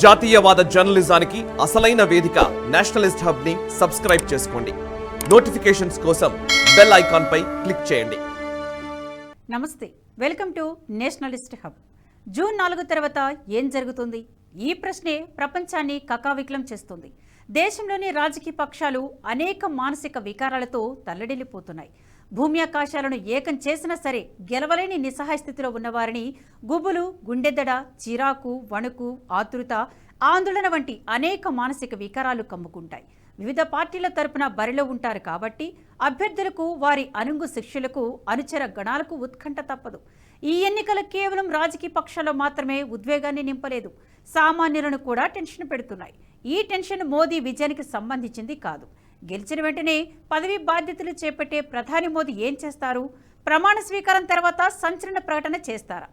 జాతీయవాద జర్నలిజానికి అసలైన వేదిక నేషనలిస్ట్ హబ్ ని సబ్స్క్రైబ్ చేసుకోండి. నోటిఫికేషన్స్ కోసం బెల్ ఐకాన్ పై క్లిక్ చేయండి. నమస్తే, welcome to Nationalist hub. June 4 తర్వాత ఏం జరుగుతుంది? ఈ ప్రశ్నే ప్రపంచాన్ని కకావికలం చేస్తుంది. దేశంలోని రాజకీయ పక్షాలు అనేక మానసిక వికారాలతో తల్లడిల్లిపోతున్నాయి. భూమి ఆకాశాలను ఏకం చేసినా సరే గెలవలేని నిస్సహాయ స్థితిలో ఉన్నవారిని గుబులు, గుండెదడ, చిరాకు, వణుకు, ఆతృత, ఆందోళన వంటి అనేక మానసిక వికారాలు కమ్ముకుంటాయి. వివిధ పార్టీల తరపున బరిలో ఉంటారు కాబట్టి అభ్యర్థులకు, వారి అనుంగు శిష్యులకు, అనుచర గణాలకు ఉత్కంఠ తప్పదు. ఈ ఎన్నికలు కేవలం రాజకీయ పక్షాల్లో మాత్రమే ఉద్వేగాన్ని నింపలేదు, సామాన్యులను కూడా టెన్షన్ పెడుతున్నాయి. ఈ టెన్షన్ మోదీ విజయానికి సంబంధించింది కాదు. గెలిచిన వెంటనే పదవి బాధ్యతలు చేపట్టే ప్రధాని మోదీ ఏం చేస్తారు? ప్రమాణ స్వీకారం తర్వాత సంచలన ప్రకటన చేస్తారా?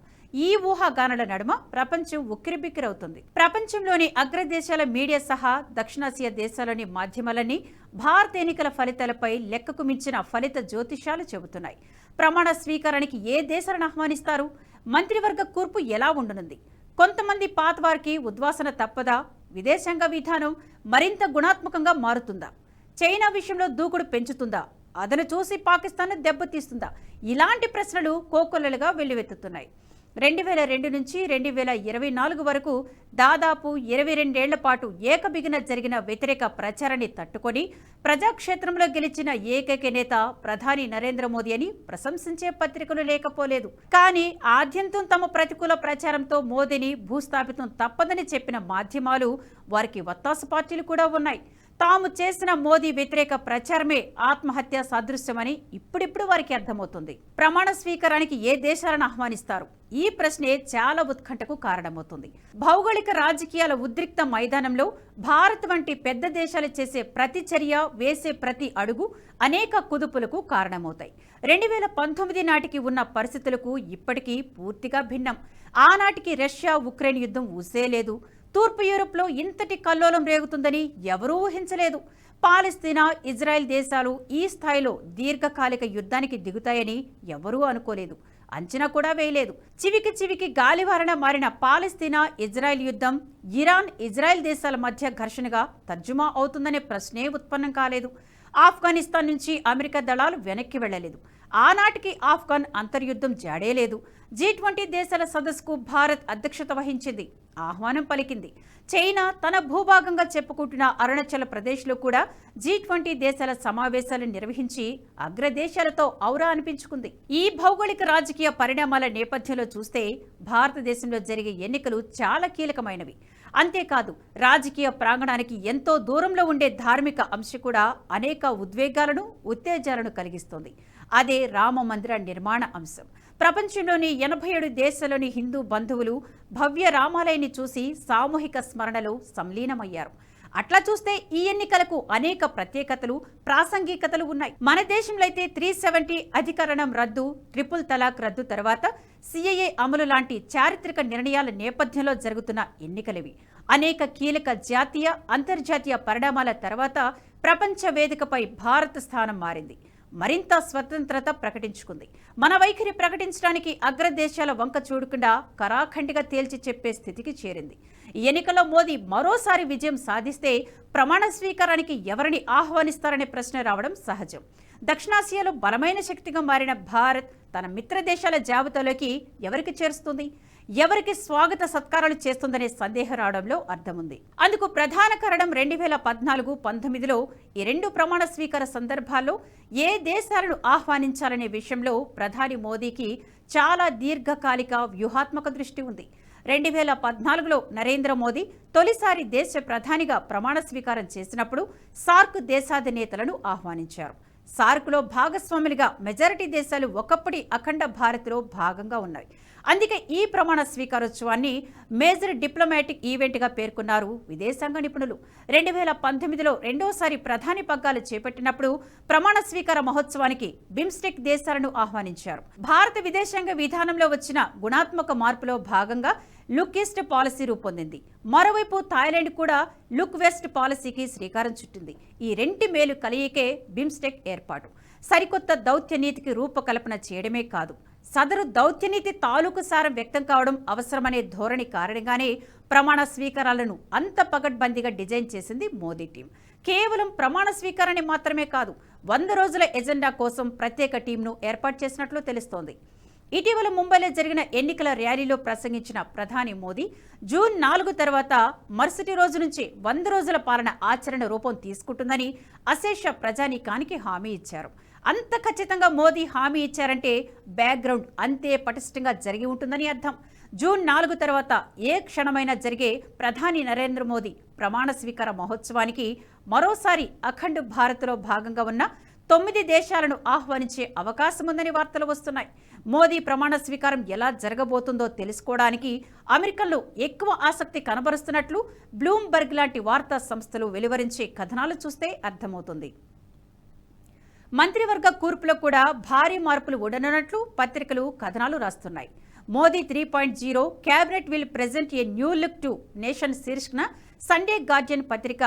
ఈ ఊహాగానాల నడుమ ప్రపంచం ఉక్కిరిబిక్కిరవుతుంది. ప్రపంచంలోని అగ్రదేశాల మీడియా సహా దక్షిణాసియా దేశాల్లోని మాధ్యమాలన్నీ భారత ఎన్నికల ఫలితాలపై లెక్కకు మించిన ఫలిత జ్యోతిషాలు చెబుతున్నాయి. ప్రమాణ స్వీకారానికి ఏ దేశాలను ఆహ్వానిస్తారు? మంత్రివర్గ కూర్పు ఎలా ఉండనుంది? కొంతమంది పాతవారికి ఉద్వాసన తప్పదా? విదేశాంగ విధానం మరింత గుణాత్మకంగా మారుతుందా? చైనా విషయంలో దూకుడు పెంచుతుందా? అదను చూసి పాకిస్తాన్ దెబ్బతీస్తుందా? ఇలాంటి ప్రశ్నలు కోకొల్లలుగా వెల్లువెత్తుతున్నాయి. 2002 నుంచి 2024 వరకు దాదాపు 22 ఏళ్ల పాటు ఏకబిగిన జరిగిన వ్యతిరేక ప్రచారాన్ని తట్టుకొని ప్రజాక్షేత్రంలో గెలిచిన ఏకైక నేత ప్రధాని నరేంద్ర మోదీ అని ప్రశంసించే పత్రికలు లేకపోలేదు. కానీ ఆద్యంతం తమ ప్రతికూల ప్రచారంతో మోదీని భూస్థాపితం తప్పదని చెప్పిన మాధ్యమాలు, వారికి వత్తాసు పార్టీలు కూడా ఉన్నాయి. తాము చేసిన మోదీ వ్యతిరేక ప్రచారమే ఆత్మహత్య సదృశ్యమని ఇప్పుడిప్పుడు వారికి అర్థమవుతుంది. ప్రమాణ స్వీకారానికి ఏ దేశాలను ఆహ్వానిస్తారు? ఈ ప్రశ్నే చాలా ఉత్కంఠకు కారణమవుతుంది. భౌగోళిక రాజకీయాల ఉద్రిక్త మైదానంలో భారత్ వంటి పెద్ద దేశాలు చేసే ప్రతి చర్య, వేసే ప్రతి అడుగు అనేక కుదుపులకు కారణమవుతాయి. 2019 నాటికి ఉన్న పరిస్థితులకు ఇప్పటికీ పూర్తిగా భిన్నం. ఆనాటికి రష్యా ఉక్రెయిన్ యుద్ధం ఊసేలేదు. తూర్పు యూరోప్లో ఇంతటి కల్లోలం రేగుతుందని ఎవరూ ఊహించలేదు. పాలస్తీనా, ఇజ్రాయెల్ దేశాలు ఈ స్థాయిలో దీర్ఘకాలిక యుద్ధానికి దిగుతాయని ఎవరూ అనుకోలేదు, అంచనా కూడా వేయలేదు. చివికి గాలివారణ మారిన పాలస్తీనా, ఇజ్రాయెల్ యుద్ధం ఇరాన్, ఇజ్రాయెల్ దేశాల మధ్య ఘర్షణగా తర్జుమా అవుతుందనే ప్రశ్నే ఉత్పన్నం కాలేదు. ఆఫ్ఘనిస్తాన్ నుంచి అమెరికా దళాలు వెనక్కి వెళ్లలేదు. ఆనాటికి ఆఫ్ఘన్ అంతర్యుద్ధం జాడేలేదు. G20 దేశాల సదస్సుకు భారత్ అధ్యక్షత వహించింది, ఆహ్వానం పలికింది. చైనా తన భూభాగంగా చెప్పుకుంటున్న అరుణాచల్ ప్రదేశ్లో కూడా G20 దేశాల సమావేశాలు నిర్వహించి అగ్రదేశాలతో ఔరా అనిపించుకుంది. ఈ భౌగోళిక రాజకీయ పరిణామాల నేపథ్యంలో చూస్తే భారతదేశంలో జరిగే ఎన్నికలు చాలా కీలకమైనవి. అంతేకాదు, రాజకీయ ప్రాంగణానికి ఎంతో దూరంలో ఉండే ధార్మిక అంశం కూడా అనేక ఉద్వేగాలను, ఉత్తేజాలను కలిగిస్తోంది. అదే రామ మందిర నిర్మాణ అంశం. ప్రపంచంలోని 87 దేశాల్లోని హిందూ బంధువులు భవ్య రామాలయాన్ని చూసి సామూహిక స్మరణలో సంలీనమయ్యారు. అట్లా చూస్తే ఈ ఎన్నికలకు అనేక ప్రత్యేకతలు, ప్రాసంగికతలు ఉన్నాయి. మన దేశంలో అయితే 370 అధికరణం రద్దు, ట్రిపుల్ తలాక్ రద్దు తర్వాత CAA అమలు లాంటి చారిత్రక నిర్ణయాల నేపథ్యంలో జరుగుతున్న ఎన్నికలివి. అనేక కీలక జాతీయ, అంతర్జాతీయ పరిణామాల తర్వాత ప్రపంచ వేదికపై భారత స్థానం మారింది, మరింత స్వతంత్రత ప్రకటించుకుంది. మన వైఖరి ప్రకటించడానికి అగ్రదేశాల వంక చూడకుండా కరాఖండిగా తేల్చి చెప్పే స్థితికి చేరింది. ఈ ఎన్నికల్లో మోదీ మరోసారి విజయం సాధిస్తే ప్రమాణ స్వీకారానికి ఎవరిని ఆహ్వానిస్తారనే ప్రశ్న రావడం సహజం. దక్షిణాసియాలో బలమైన శక్తిగా మారిన భారత్ తన మిత్ర దేశాల జాబితాలోకి ఎవరికి చేరుస్తుంది, ఎవరికి స్వాగత సత్కారాలు చేస్తుందనే సందేహం రావడంలో అర్థముంది. అందుకు ప్రధాన కారణం 2014-19లో ఈ 2 ప్రమాణ స్వీకార సందర్భాల్లో ఏ దేశాలను ఆహ్వానించాలనే విషయంలో ప్రధాని మోదీకి చాలా దీర్ఘకాలిక వ్యూహాత్మక దృష్టి ఉంది. 2014లో నరేంద్ర మోదీ తొలిసారి దేశ ప్రధానిగా ప్రమాణ స్వీకారం చేసినప్పుడు సార్క్ దేశాధినేతలను ఆహ్వానించారు. సార్క్లో భాగస్వాములుగా మెజారిటీ దేశాలు ఒకప్పటి అఖండ భారత్లో భాగంగా ఉన్నాయి. అందుకే ఈ ప్రమాణ స్వీకారోత్సవాన్ని మేజర్ డిప్లొమాటిక్ ఈవెంట్గా పేర్కొన్నారు విదేశాంగ నిపుణులు. 2019లో రెండోసారి ప్రధాని పగ్గాలు చేపట్టినప్పుడు ప్రమాణ స్వీకార మహోత్సవానికి బిమ్స్టెక్ దేశాలను ఆహ్వానించారు. భారత విదేశాంగ విధానంలో వచ్చిన గుణాత్మక మార్పులో భాగంగా లుక్ ఈస్ట్ పాలసీ రూపొందింది. మరోవైపు థాయిలాండ్ కూడా లుక్ వెస్ట్ పాలసీకి శ్రీకారం చుట్టింది. ఈ 2 మేలు కలయికే బిమ్స్టెక్ ఏర్పాటు. సరికొత్త దౌత్య నీతికి రూపకల్పన చేయడమే కాదు, సదరు దౌత్యనీతి తాలూకు సారం వ్యక్తం కావడం అవసరమనే ధోరణి కారణంగానే ప్రమాణ స్వీకారాలను అంత పగడ్బందీగా డిజైన్ చేసింది మోదీ టీం. కేవలం ప్రమాణ స్వీకారాన్ని మాత్రమే కాదు, 100 రోజుల ఎజెండా కోసం ప్రత్యేక టీంను ఏర్పాటు చేసినట్లు తెలుస్తోంది. ఇటీవల ముంబైలో జరిగిన ఎన్నికల ర్యాలీలో ప్రసంగించిన ప్రధాని మోదీ జూన్ 4 తర్వాత మరుసటి రోజు నుంచి 100 రోజుల పాలన ఆచరణ రూపం తీసుకుంటుందని అశేష ప్రజానీకానికి హామీ ఇచ్చారు. అంత ఖచ్చితంగా మోదీ హామీ ఇచ్చారంటే బ్యాక్గ్రౌండ్ అంతే పటిష్టంగా జరిగి ఉంటుందని అర్థం. జూన్ 4 తర్వాత ఏ క్షణమైనా జరిగే ప్రధాని నరేంద్ర మోదీ ప్రమాణ స్వీకార మహోత్సవానికి మరోసారి అఖండ్ భారత్లో భాగంగా ఉన్న 9 దేశాలను ఆహ్వానించే అవకాశం ఉందని వార్తలు వస్తున్నాయి. మోదీ ప్రమాణ స్వీకారం ఎలా జరగబోతుందో తెలుసుకోవడానికి అమెరికన్లు ఎక్కువ ఆసక్తి కనబరుస్తున్నట్లు బ్లూంబర్గ్ లాంటి వార్తా సంస్థలు వెలువరించే కథనాలు చూస్తే అర్థమవుతుంది. మంత్రివర్గ కూర్పులో కూడా భారీ మార్పులు ఉండనున్నట్లు పత్రికలు కథనాలు రాస్తున్నాయి. Modi 3.0 cabinet will present a new look to nation శీర్షికన సండే గార్డియన్ పత్రిక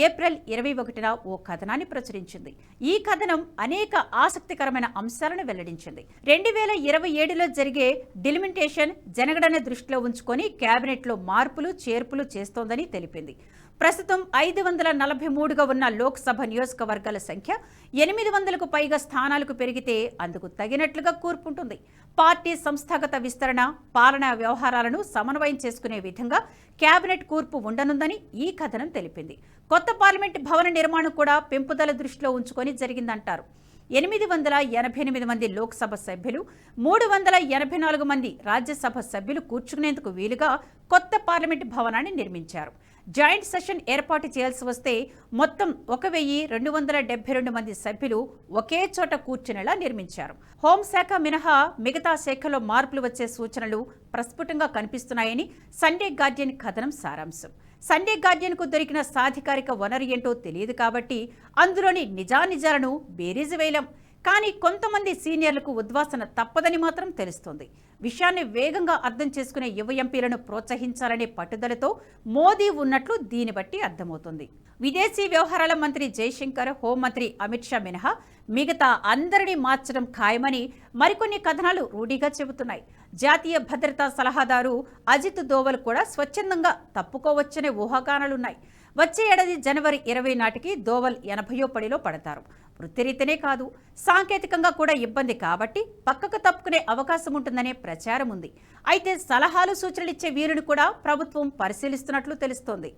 ఏప్రిల్ 21న ఓ కథనాన్ని ప్రచురించింది. ఈ కథనం అనేక ఆసక్తికరమైన అంశాలను వెల్లడించింది. 2027లో జరిగే డిలిమిటేషన్ జనగణన దృష్టిలో ఉంచుకొని క్యాబినెట్లో మార్పులు చేర్పులు చేస్తోందని తెలిపింది. ప్రస్తుతం 543గా ఉన్న లోక్సభ నియోజకవర్గాల సంఖ్య 800కు పైగా స్థానాలకు పెరిగితే అందుకు తగినట్లుగా కూర్పుంటుంది. పార్టీ సంస్థాగత విస్తరణ, పాలనా వ్యవహారాలను సమన్వయం చేసుకునే విధంగా కేబినెట్ కూర్పు ఉండనుందని ఈ కథనం తెలిపింది. కొత్త పార్లమెంట్ భవన నిర్మాణం కూడా పెంపుదల దృష్టిలో ఉంచుకొని జరిగిందంటారు. 888 మంది లోక్సభ సభ్యులు, 384 మంది రాజ్యసభ సభ్యులు కూర్చుకునేందుకు వీలుగా కొత్త పార్లమెంట్ భవనాన్ని నిర్మించారు. జాయింట్ సెషన్ ఏర్పాటు చేయాల్సి వస్తే మొత్తం 1272 మంది సభ్యులు ఒకే చోట కూర్చునేలా నిర్మించారు. హోంశాఖ మినహా మిగతా శాఖలో మార్పులు వచ్చే సూచనలు ప్రస్ఫుటంగా కనిపిస్తున్నాయని సండే గార్డియన్ కథనం సారాంశం. సండే గార్డియన్కు దొరికిన సాధికారిక వనరు ఏంటో తెలియదు కాబట్టి అందులోని నిజానిజాలను బేరీజు వేయలేం. కానీ కొంతమంది సీనియర్లకు ఉద్వాసన తప్పదని మాత్రం తెలుస్తోంది. విషయాన్ని వేగంగా అర్థం చేసుకునే యువ ఎంపీలను ప్రోత్సహించాలనే పట్టుదలతో మోదీ ఉన్నట్లు దీన్ని బట్టి అర్థమవుతుంది. విదేశీ వ్యవహారాల మంత్రి జయశంకర్, హోంమంత్రి అమిత్ షా మినహా మిగతా అందరినీ మార్చడం ఖాయమని మరికొన్ని కథనాలు రూఢీగా చెబుతున్నాయి. జాతీయ భద్రతా సలహాదారు అజిత్ దోవల్ కూడా స్వచ్ఛందంగా తప్పుకోవచ్చనే ఊహాగానాలున్నాయి. వచ్చే ఏడాది జనవరి 20 నాటికి దోవల్ 80వ పడిలో పడతారు. వృత్తిరీతనే కాదు, సాంకేతికంగా కూడా ఇబ్బంది కాబట్టి పక్కకు తప్పుకునే అవకాశం ఉంటుందనే ప్రచారం ఉంది. అయితే సలహాలు సూచనలు ఇచ్చే వీరుని కూడా ప్రభుత్వం పరిశీలిస్తున్నట్లు తెలుస్తోంది.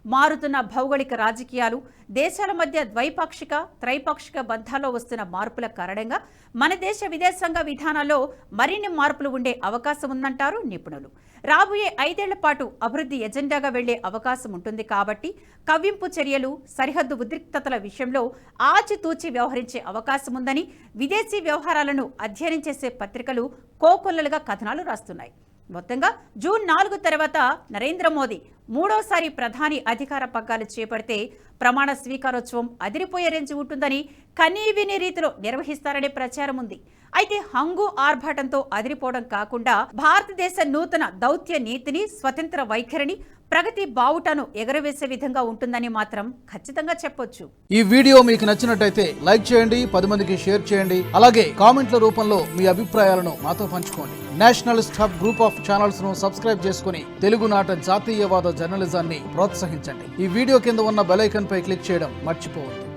మారుతున్న భౌగోళిక రాజకీయాలు, దేశాల మధ్య ద్వైపాక్షిక, త్రైపాక్షిక బంధాల్లో వస్తున్న మార్పుల కారణంగా మన దేశ విదేశాంగ విధానాల్లో మరిన్ని మార్పులు ఉండే అవకాశం ఉందంటారు నిపుణులు. రాబోయే 5 ఏళ్ల పాటు అభివృద్ధి ఎజెండాగా వెళ్లే అవకాశం ఉంటుంది కాబట్టి కవ్వింపు చర్యలు, సరిహద్దు ఉద్రిక్తతల విషయంలో ఆచితూచి వ్యవహరించే అవకాశం ఉందని విదేశీ వ్యవహారాలను అధ్యయనం చేసే పత్రికలు కోకొల్లలుగా కథనాలు రాస్తున్నాయి. మొత్తంగా జూన్ 4 తర్వాత నరేంద్ర మోదీ 3వసారి ప్రధాని అధికార పగ్గాలు చేపడితే ప్రమాణ స్వీకారోత్సవం అదిరిపోయే రేంజ్ ఉంటుందని కనీవిని రీతిలో నిర్వహిస్తారనే ప్రచారం ఉంది. అయితే హంగు ఆర్భాటంతో అదిరిపోవడం కాకుండా భారతదేశ నూతన దౌత్య నీతిని, స్వతంత్ర వైఖరిని, ప్రగతి బావుటను ఎగరవేసే విధంగా ఉంటుందని మాత్రం ఖచ్చితంగా చెప్పొచ్చు. ఈ వీడియో మీకు నచ్చినట్టయితే లైక్ చేయండి, 10 మందికి షేర్ చేయండి. అలాగే కామెంట్ల రూపంలో మీ అభిప్రాయాలను మాతో పంచుకోండి. Nationalist hub group of channels ను సబ్స్క్రైబ్ చేసుకుని తెలుగునాట జాతీయవాద జర్నలిజాన్ని ప్రోత్సహించండి. ఈ వీడియో కింద ఉన్న బెల్ ఐకాన్ పై క్లిక్ చేయడం మర్చిపోవద్దు.